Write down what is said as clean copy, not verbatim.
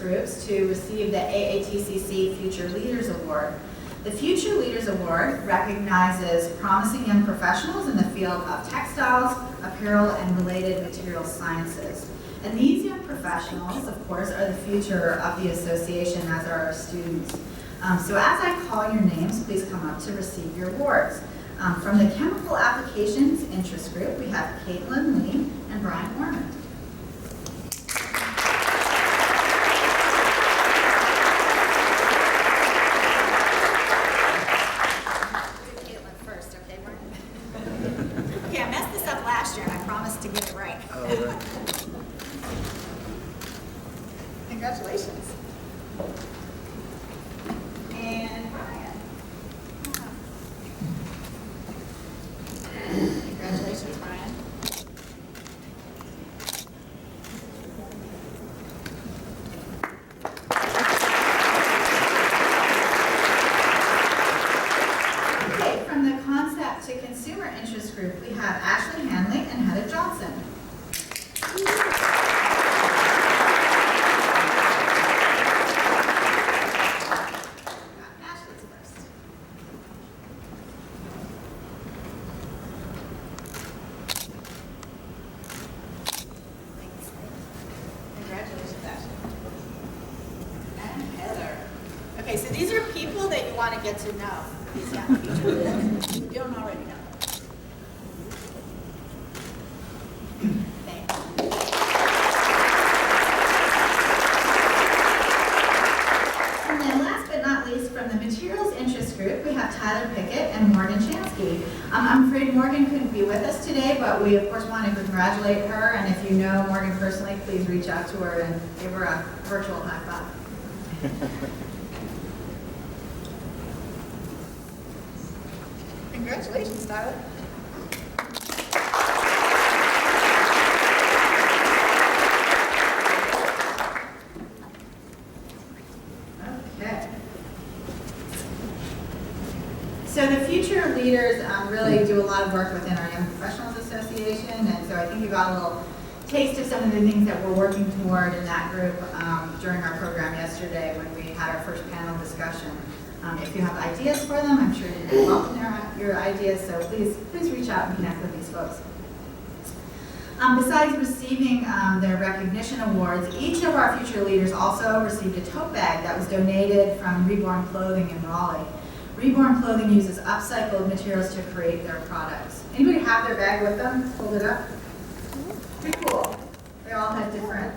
groups to receive the AATCC Future Leaders Award. The Future Leaders Award recognizes promising young professionals in the field of textiles, apparel, and related material sciences. And these young professionals, of course, are the future of the association, as are our students. So as I call your names, please come up to receive your awards. From the Chemical Applications Interest Group, we have Caitlin Lee and Brian Ormond. Okay, I messed this up last year and I promised to get it right. Oh, right. Congratulations. And Brian. Congratulations, Brian. Okay, from the Concept to Consumer Interest Group, we have Ashley Hanley and Heather Johnson. Ashley's first. Congratulations, Ashley. And Heather. Okay, so these are people that you want to get to know, these young future leaders. You don't already know. Thanks. And then last but not least, from the Materials Interest Group, we have Tyler Pickett and Morgan Chansky. I'm afraid Morgan couldn't be with us today, but we of course want to congratulate her, and if you know Morgan personally, please reach out to her and give her a virtual high five. Congratulations, Tyler. Okay. So the future leaders really do a lot of work within our Young Professionals Association, and so I think you got a little taste of some of the things that we're working toward in that group during our program yesterday when we had our first panel discussion. If you have ideas for them, I'm sure you're welcome your ideas, so please reach out and connect with these folks. Besides receiving their recognition awards, each of our future leaders also received a tote bag that was donated from Reborn Clothing in Raleigh. Reborn Clothing uses upcycled materials to create their products. Anybody have their bag with them? Hold it up. Pretty cool. They all have different